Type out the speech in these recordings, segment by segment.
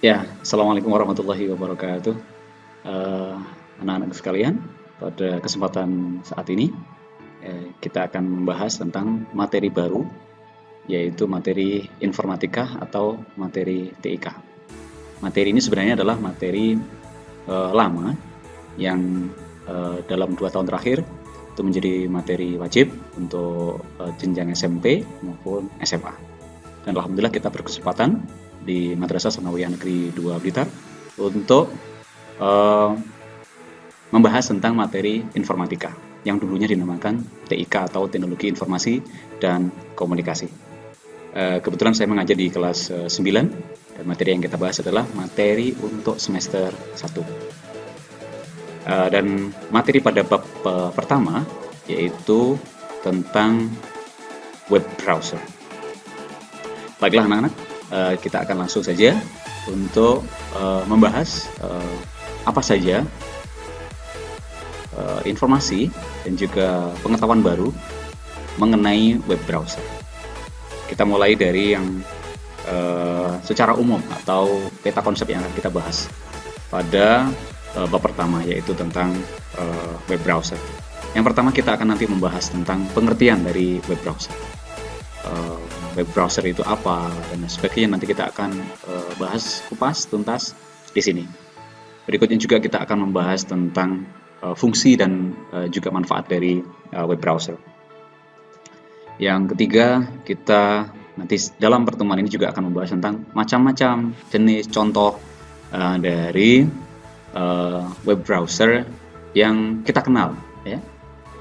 Ya, Assalamualaikum warahmatullahi wabarakatuh. Eh, Anak-anak sekalian, pada kesempatan saat ini kita akan membahas tentang materi baru, yaitu materi informatika atau materi TIK. Materi ini sebenarnya adalah materi lama yang dalam 2 tahun terakhir itu menjadi materi wajib untuk jenjang SMP maupun SMA. Dan alhamdulillah kita berkesempatan di Madrasah Sanawiyah Negeri 2 Blitar untuk membahas tentang materi informatika yang dulunya dinamakan TIK atau Teknologi Informasi dan Komunikasi. Kebetulan saya mengajar di kelas 9 dan materi yang kita bahas adalah materi untuk semester 1. Dan materi pada bab pertama yaitu tentang web browser. Baiklah anak-anak, kita akan langsung saja untuk membahas apa saja informasi dan juga pengetahuan baru mengenai web browser. Kita mulai dari yang secara umum atau peta konsep yang akan kita bahas pada bab pertama, yaitu tentang web browser. Yang pertama kita akan nanti membahas tentang pengertian dari web browser. Web browser itu apa dan sebagainya, nanti kita akan bahas kupas tuntas di sini. Berikutnya juga kita akan membahas tentang fungsi dan juga manfaat dari web browser. Yang ketiga, kita nanti dalam pertemuan ini juga akan membahas tentang macam-macam jenis contoh dari web browser yang kita kenal, ya.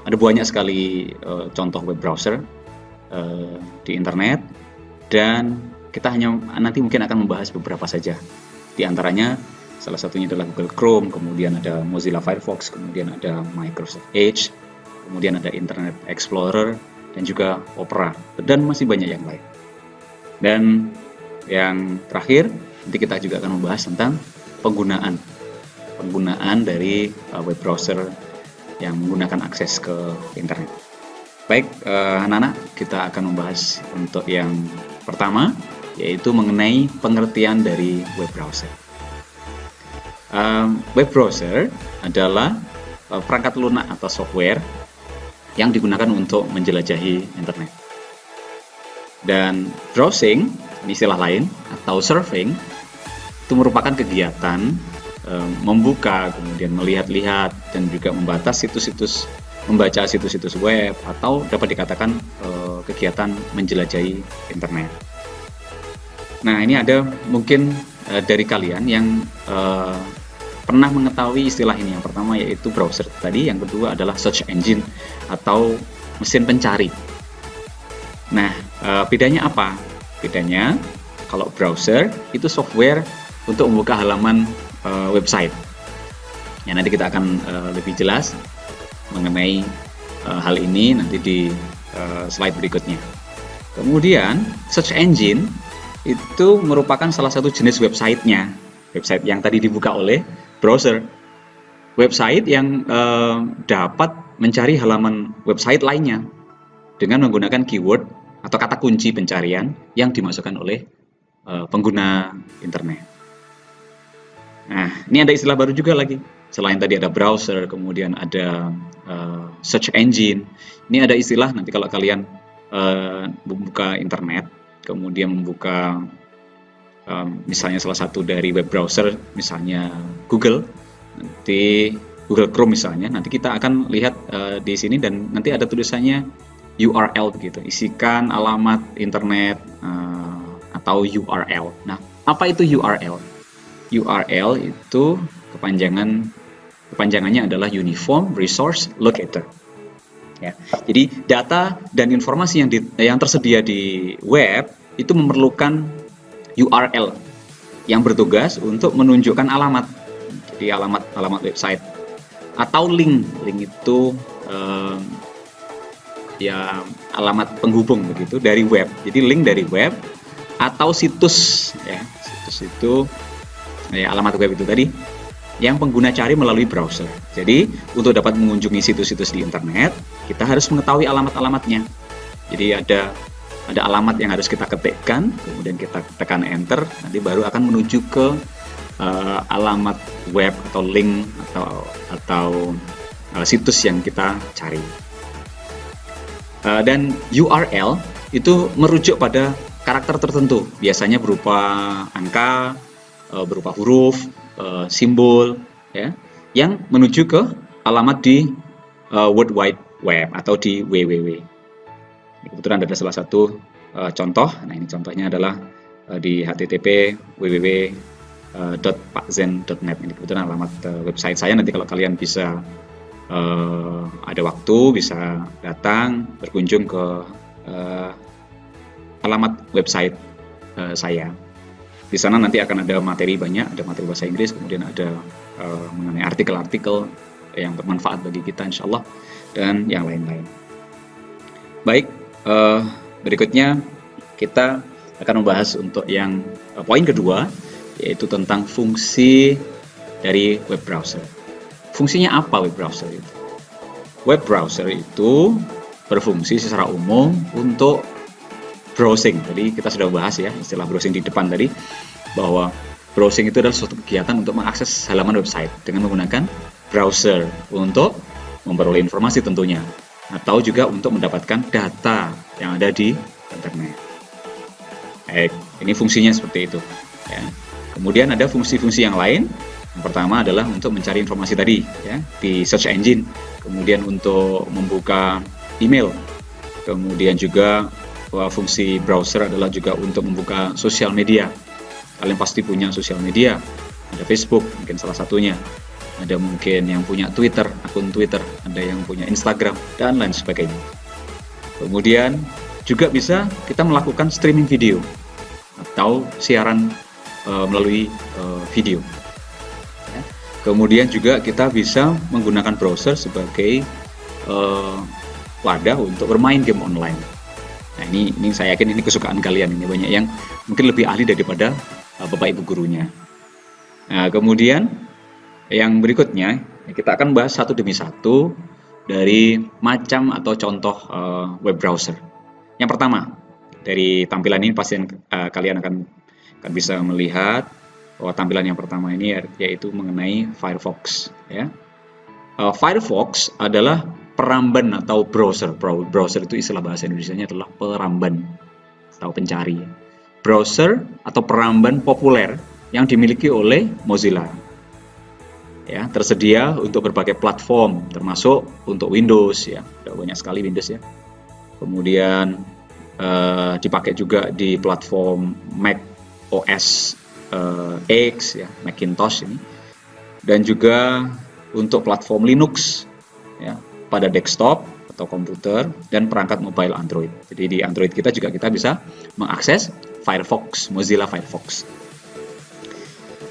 Ada banyak sekali contoh web browser di internet, dan kita hanya nanti mungkin akan membahas beberapa saja. Di antaranya salah satunya adalah Google Chrome, kemudian ada Mozilla Firefox, kemudian ada Microsoft Edge, kemudian ada Internet Explorer, dan juga Opera, dan masih banyak yang lain. Dan yang terakhir, nanti kita juga akan membahas tentang penggunaan dari web browser yang menggunakan akses ke internet. Baik, anak-anak, kita akan membahas untuk yang pertama, yaitu mengenai pengertian dari web browser. Web browser adalah perangkat lunak atau software yang digunakan untuk menjelajahi internet. Dan browsing, istilah lain, atau surfing, itu merupakan kegiatan membuka, kemudian melihat-lihat, dan juga membaca situs-situs web, atau dapat dikatakan kegiatan menjelajahi internet. Nah, ini ada mungkin dari kalian yang pernah mengetahui istilah ini. Yang pertama yaitu browser tadi, yang kedua adalah search engine atau mesin pencari. Nah, bedanya apa? Bedanya kalau browser itu software untuk membuka halaman website. Ya, nanti kita akan lebih jelas mengenai hal ini nanti di slide berikutnya. Kemudian search engine itu merupakan salah satu jenis website-nya, website yang tadi dibuka oleh browser, website yang dapat mencari halaman website lainnya dengan menggunakan keyword atau kata kunci pencarian yang dimasukkan oleh pengguna internet. Nah, ini ada istilah baru juga lagi. Selain tadi ada browser, kemudian ada search engine. Ini ada istilah nanti kalau kalian membuka internet, kemudian membuka misalnya salah satu dari web browser, misalnya Google, nanti Google Chrome misalnya, nanti kita akan lihat di sini dan nanti ada tulisannya URL begitu. Isikan alamat internet atau URL. Nah, apa itu URL? URL itu kepanjangannya adalah Uniform Resource Locator. Ya, jadi data dan informasi yang tersedia di web itu memerlukan URL yang bertugas untuk menunjukkan alamat. Jadi alamat website atau link itu ya alamat penghubung begitu dari web. Jadi link dari web atau situs, ya, situs itu ya, alamat web itu tadi yang pengguna cari melalui browser. Jadi untuk dapat mengunjungi situs-situs di internet, kita harus mengetahui alamat-alamatnya. Jadi ada ada alamat yang harus kita ketikkan, kemudian kita tekan enter, nanti baru akan menuju ke alamat web atau link atau situs yang kita cari. Dan URL itu merujuk pada karakter tertentu, biasanya berupa angka, berupa huruf, simbol, ya, yang menuju ke alamat di World Wide Web atau di www. Kebetulan ada salah satu contoh. Nah, ini contohnya adalah di http www.pakzen.net. Ini kebetulan alamat website saya. Nanti kalau kalian bisa ada waktu, bisa datang berkunjung ke alamat website saya. Di sana nanti akan ada materi banyak, ada materi bahasa Inggris, kemudian ada mengenai artikel-artikel yang bermanfaat bagi kita insya Allah, dan yang lain-lain. Baik, berikutnya kita akan membahas untuk yang poin kedua, yaitu tentang fungsi dari web browser. Fungsinya apa web browser itu? Web browser itu berfungsi secara umum untuk browsing. Tadi kita sudah bahas ya istilah browsing di depan tadi, bahwa browsing itu adalah suatu kegiatan untuk mengakses halaman website dengan menggunakan browser untuk memperoleh informasi tentunya, atau juga untuk mendapatkan data yang ada di internet. Ini fungsinya seperti itu. Ya. Kemudian ada fungsi-fungsi yang lain. Yang pertama adalah untuk mencari informasi tadi, ya, di search engine. Kemudian untuk membuka email. Kemudian juga fungsi browser adalah juga untuk membuka sosial media. Kalian pasti punya sosial media. Ada Facebook, mungkin salah satunya. Ada mungkin yang punya Twitter, akun Twitter. Ada yang punya Instagram, dan lain sebagainya. Kemudian juga bisa kita melakukan streaming video atau siaran melalui video. Ya. Kemudian juga kita bisa menggunakan browser sebagai wadah untuk bermain game online. Nah, ini saya yakin ini kesukaan kalian. Ini banyak yang mungkin lebih ahli daripada Bapak Ibu gurunya. Nah, kemudian yang berikutnya kita akan bahas satu demi satu dari macam atau contoh web browser. Yang pertama, dari tampilan ini pasti kalian akan bisa melihat bahwa tampilan yang pertama ini yaitu mengenai Firefox. Ya. Firefox adalah peramban atau browser. Browser itu istilah bahasa Indonesianya adalah peramban atau pencari. Browser atau peramban populer yang dimiliki oleh Mozilla. Ya, tersedia untuk berbagai platform, termasuk untuk Windows. Ya, ada banyak sekali Windows ya. Kemudian dipakai juga di platform Mac OS X, ya, Macintosh ini, dan juga untuk platform Linux, ya, pada desktop atau komputer dan perangkat mobile Android. Jadi di Android kita juga kita bisa mengakses Firefox, Mozilla Firefox.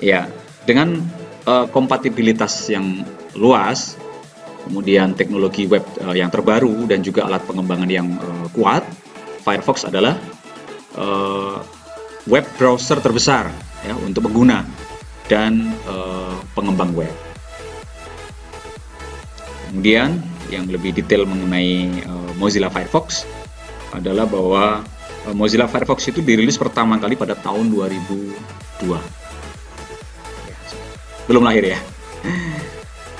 Ya, dengan kompatibilitas yang luas, kemudian teknologi web yang terbaru dan juga alat pengembangan yang kuat, Firefox adalah web browser terbesar ya untuk pengguna dan pengembang web. Kemudian yang lebih detail mengenai Mozilla Firefox adalah bahwa Mozilla Firefox itu dirilis pertama kali pada tahun 2002. Belum lahir ya.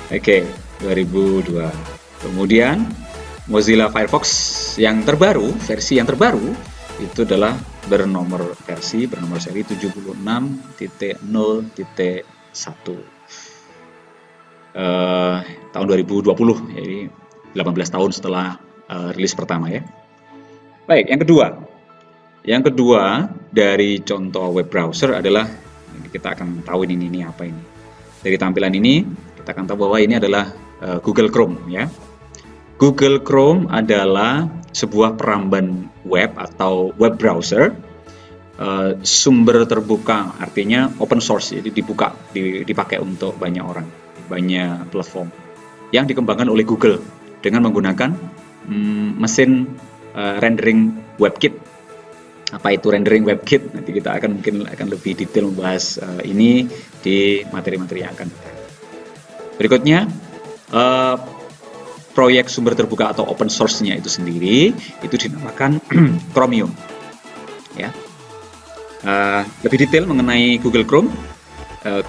Oke, 2002. Kemudian Mozilla Firefox yang terbaru, versi yang terbaru itu adalah bernomor seri 76.0.1 tahun 2020, jadi 18 tahun setelah rilis pertama ya. Baik, yang kedua dari contoh web browser adalah kita akan tahu ini apa ini. Dari tampilan ini kita akan tahu bahwa ini adalah Google Chrome ya. Google Chrome adalah sebuah peramban web atau web browser sumber terbuka, artinya open source, jadi dipakai untuk banyak orang, banyak platform yang dikembangkan oleh Google dengan menggunakan mesin rendering WebKit. Apa itu rendering WebKit? Nanti kita mungkin akan lebih detail membahas ini di materi-materi yang akan datang. Berikutnya, proyek sumber terbuka atau open source-nya itu sendiri itu dinamakan Chromium. Ya. Lebih detail mengenai Google Chrome.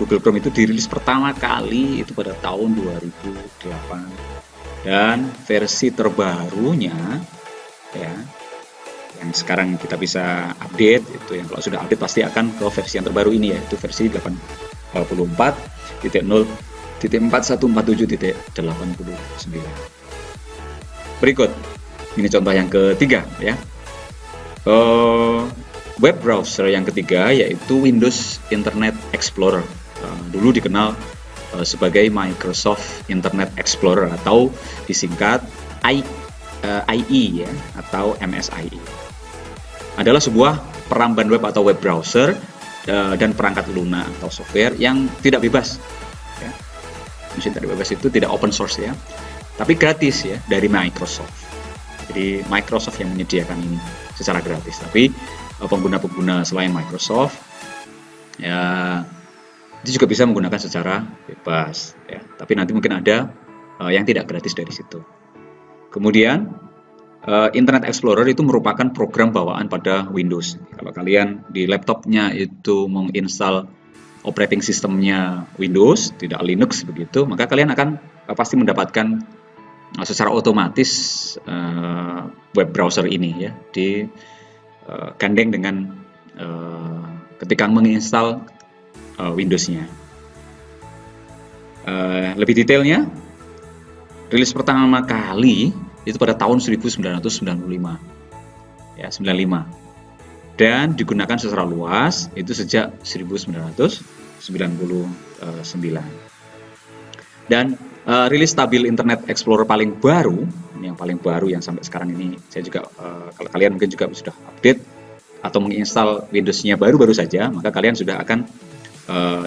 Google Chrome itu dirilis pertama kali itu pada tahun 2008 dan versi terbarunya ya yang sekarang kita bisa update itu, yang kalau sudah update pasti akan ke versi yang terbaru ini, yaitu versi 84.0.41.87.89. Berikut ini contoh yang ketiga ya. Web browser yang ketiga yaitu Windows Internet Explorer. Dulu dikenal sebagai Microsoft Internet Explorer atau disingkat IE ya, atau MSIE. Adalah sebuah peramban web atau web browser dan perangkat lunak atau software yang tidak bebas. Ya. Maksudnya tidak bebas itu tidak open source ya, tapi gratis ya dari Microsoft. Jadi Microsoft yang menyediakan ini secara gratis, tapi pengguna-pengguna selain Microsoft ya itu juga bisa menggunakan secara bebas ya, tapi nanti mungkin ada yang tidak gratis dari situ. Kemudian Internet Explorer itu merupakan program bawaan pada Windows. Kalau kalian di laptopnya itu menginstal operating sistemnya Windows, tidak Linux begitu, maka kalian akan pasti mendapatkan secara otomatis web browser ini ya di gandeng dengan ketika menginstal Windows-nya. Lebih detailnya, rilis pertama kali itu pada tahun 1995 ya, 95, dan digunakan secara luas itu sejak 1999. Dan rilis stabil Internet Explorer paling baru, ini yang paling baru yang sampai sekarang ini saya juga kalau kalian mungkin juga sudah update atau menginstal Windows-nya baru-baru saja, maka kalian sudah akan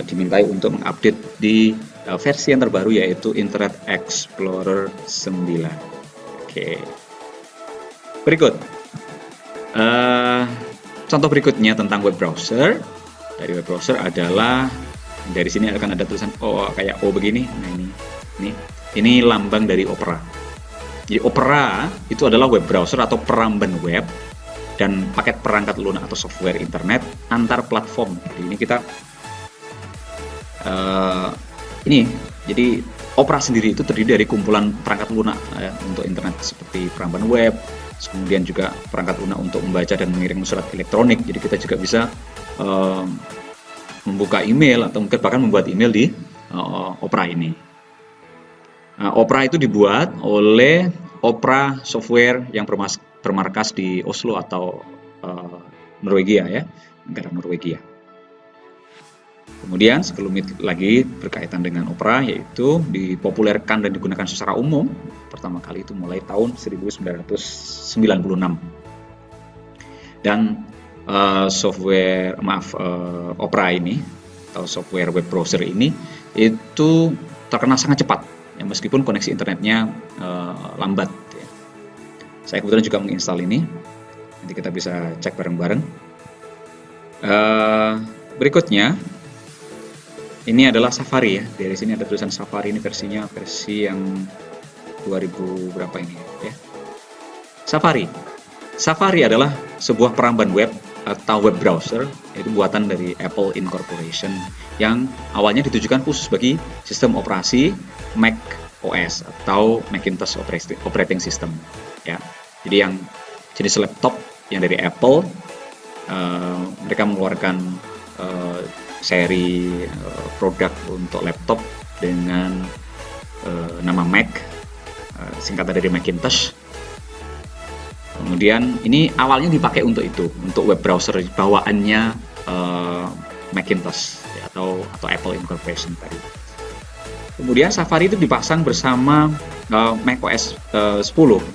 dimintai untuk mengupdate di versi yang terbaru yaitu Internet Explorer 9. Oke. Berikut contoh berikutnya tentang web browser. Dari web browser adalah dari sini akan ada tulisan O kayak O begini. Nah ini lambang dari Opera. Jadi Opera itu adalah web browser atau peramban web dan paket perangkat lunak atau software internet antar platform. Jadi ini kita jadi Opera sendiri itu terdiri dari kumpulan perangkat lunak ya, untuk internet seperti peramban web, kemudian juga perangkat lunak untuk membaca dan mengirim surat elektronik. Jadi kita juga bisa membuka email atau mungkin bahkan membuat email di Opera ini. Opera itu dibuat oleh Opera Software yang bermarkas di Oslo atau Norwegia ya, negara Norwegia. Kemudian sekelumit lagi berkaitan dengan Opera, yaitu dipopulerkan dan digunakan secara umum pertama kali itu mulai tahun 1996. Dan Opera ini atau software web browser ini itu terkenal sangat cepat ya, meskipun koneksi internetnya lambat ya. Saya kebetulan juga menginstal ini, nanti kita bisa cek bareng-bareng. Berikutnya ini adalah Safari ya. Dari sini ada tulisan Safari, ini versi yang 2000 berapa ini ya. Safari adalah sebuah peramban web atau web browser, yaitu buatan dari Apple Incorporation yang awalnya ditujukan khusus bagi sistem operasi Mac OS atau Macintosh operating system ya. Jadi yang jenis laptop yang dari Apple, mereka mengeluarkan seri produk untuk laptop dengan nama Mac, singkatan dari Macintosh. Kemudian ini awalnya dipakai untuk itu, untuk web browser bawaannya Macintosh ya, atau Apple Incorporation tadi. Kemudian Safari itu dipasang bersama macOS 10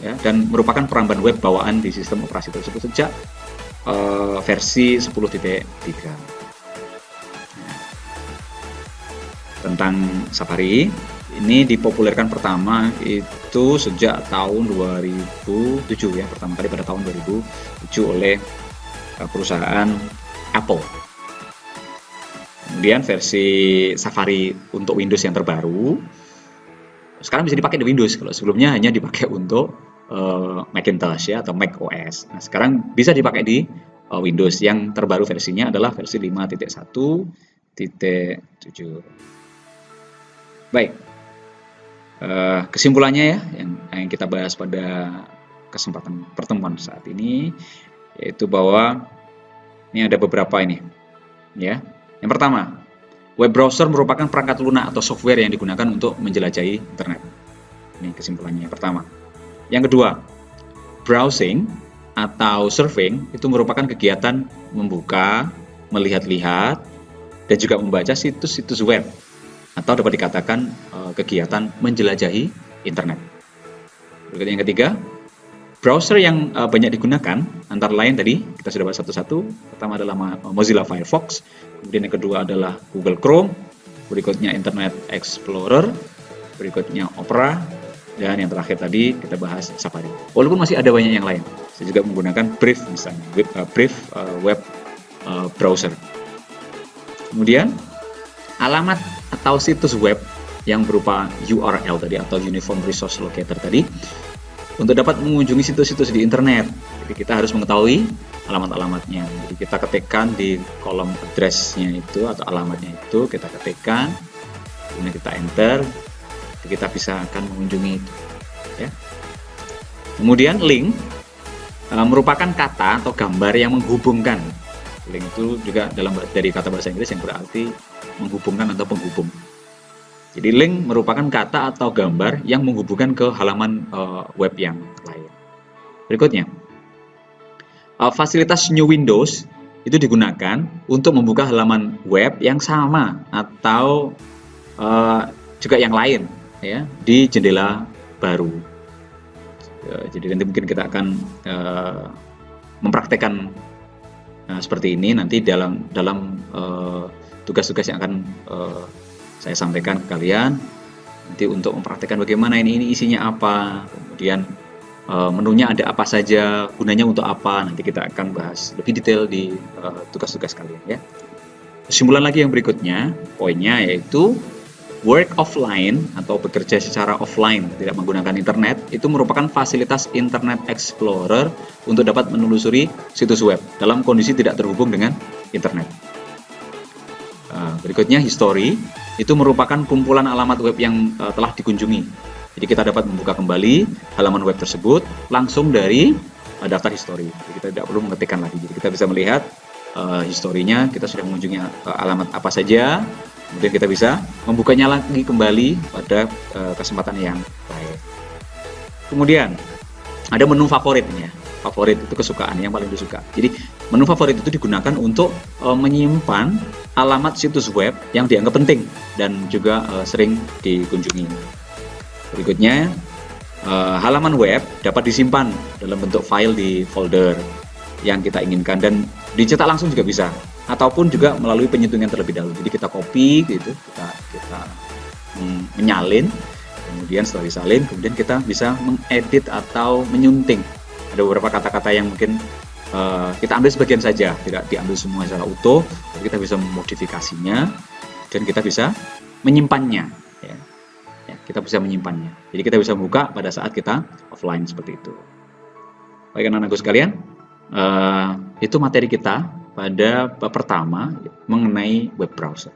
ya, dan merupakan peramban web bawaan di sistem operasi tersebut sejak versi 10.3. Tentang Safari, ini dipopulerkan pertama itu sejak tahun 2007 ya, pertama kali pada tahun 2007 oleh perusahaan Apple. Kemudian versi Safari untuk Windows yang terbaru sekarang bisa dipakai di Windows, kalau sebelumnya hanya dipakai untuk Macintosh ya atau Mac OS. Nah, sekarang bisa dipakai di Windows. Yang terbaru versinya adalah versi 5.1.7. Baik, kesimpulannya ya yang kita bahas pada kesempatan pertemuan saat ini, yaitu bahwa ini ada beberapa ini ya. Yang pertama, web browser merupakan perangkat lunak atau software yang digunakan untuk menjelajahi internet. Ini kesimpulannya yang pertama. Yang kedua, browsing atau surfing itu merupakan kegiatan membuka, melihat-lihat, dan juga membaca situs-situs web, atau dapat dikatakan kegiatan menjelajahi internet. Berikut yang ketiga, browser yang banyak digunakan antara lain tadi kita sudah bahas satu-satu. Pertama adalah Mozilla Firefox, kemudian yang kedua adalah Google Chrome, berikutnya Internet Explorer, berikutnya Opera, dan yang terakhir tadi kita bahas Safari. Walaupun masih ada banyak yang lain, saya juga menggunakan Brave misalnya, Brave web browser. Kemudian alamat atau situs web yang berupa URL tadi atau Uniform Resource Locator tadi untuk dapat mengunjungi situs-situs di internet. Jadi kita harus mengetahui alamat-alamatnya. Jadi kita ketikkan di kolom address-nya itu atau alamatnya itu, kita ketikkan, kemudian kita enter, kita bisa akan mengunjungi itu. Ya. Kemudian link merupakan kata atau gambar yang menghubungkan. Link itu juga dari kata bahasa Inggris yang berarti menghubungkan atau penghubung. Jadi link merupakan kata atau gambar yang menghubungkan ke halaman web yang lain. Berikutnya, fasilitas New Windows itu digunakan untuk membuka halaman web yang sama atau juga yang lain ya di jendela baru. Jadi nanti mungkin kita akan mempraktekkan seperti ini nanti dalam tugas-tugas yang akan saya sampaikan ke kalian nanti untuk mempraktekkan bagaimana ini isinya apa, kemudian menunya ada apa saja, gunanya untuk apa, nanti kita akan bahas lebih detail di tugas-tugas kalian ya. Kesimpulan lagi yang berikutnya, poinnya yaitu work offline atau bekerja secara offline tidak menggunakan internet itu merupakan fasilitas Internet Explorer untuk dapat menelusuri situs web dalam kondisi tidak terhubung dengan internet. Berikutnya history itu merupakan kumpulan alamat web yang telah dikunjungi. Jadi kita dapat membuka kembali halaman web tersebut langsung dari daftar history. Jadi kita tidak perlu mengetikkan lagi. Jadi kita bisa melihat historinya, kita sudah mengunjungi alamat apa saja. Kemudian kita bisa membukanya lagi kembali pada kesempatan yang lain. Kemudian ada menu favorit ya. Favorit itu kesukaan yang paling disuka. Jadi menu favorit itu digunakan untuk menyimpan alamat situs web yang dianggap penting dan juga sering dikunjungi. Berikutnya halaman web dapat disimpan dalam bentuk file di folder yang kita inginkan dan dicetak langsung juga bisa, ataupun juga melalui penyetungan terlebih dahulu. Jadi kita copy gitu, kita menyalin, kemudian setelah disalin, kemudian kita bisa mengedit atau menyunting. Ada beberapa kata-kata yang mungkin kita ambil sebagian saja, tidak diambil semua secara utuh, tapi kita bisa memodifikasinya dan kita bisa menyimpannya. Ya, kita bisa menyimpannya. Jadi kita bisa buka pada saat kita offline seperti itu. Baik anak-anakku sekalian, itu materi kita pada bab pertama mengenai web browser.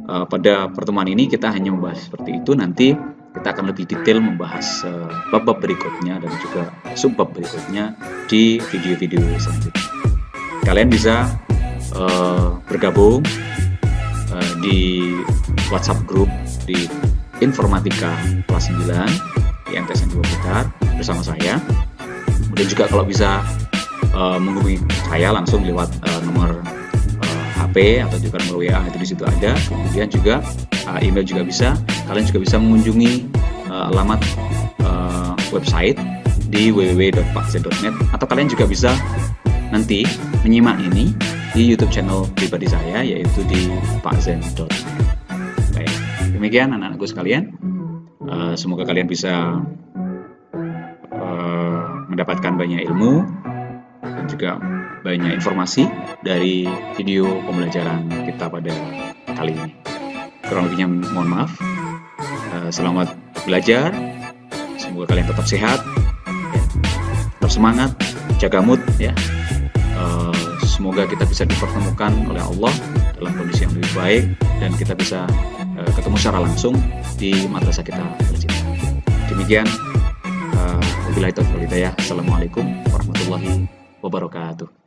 Pada pertemuan ini kita hanya membahas seperti itu. Nanti kita akan lebih detail membahas bab-bab berikutnya dan juga subbab berikutnya di video-video selanjutnya. Kalian bisa bergabung di WhatsApp group di Informatika kelas 9 di MTSN 2 Blitar bersama saya. Kemudian juga kalau bisa menghubungi saya langsung lewat nomor HP atau juga nomor WA itu di situ ada. Kemudian juga email juga bisa. Kalian juga bisa mengunjungi alamat website di www.pakzen.net atau kalian juga bisa nanti menyimak ini di YouTube channel pribadi saya yaitu di pakzen.net. Baik, demikian anak-anakku sekalian. Semoga kalian bisa mendapatkan banyak ilmu dan juga banyak informasi dari video pembelajaran kita pada kali ini. Kurang lebihnya mohon maaf. Selamat belajar. Semoga kalian tetap sehat, ya, tetap semangat, jaga mood ya. Semoga kita bisa dipertemukan oleh Allah dalam kondisi yang lebih baik dan kita bisa ketemu secara langsung di madrasah kita tercinta. Demikian, wabillahi taufiq wal hidayah. Assalamualaikum warahmatullahi wabarakatuh.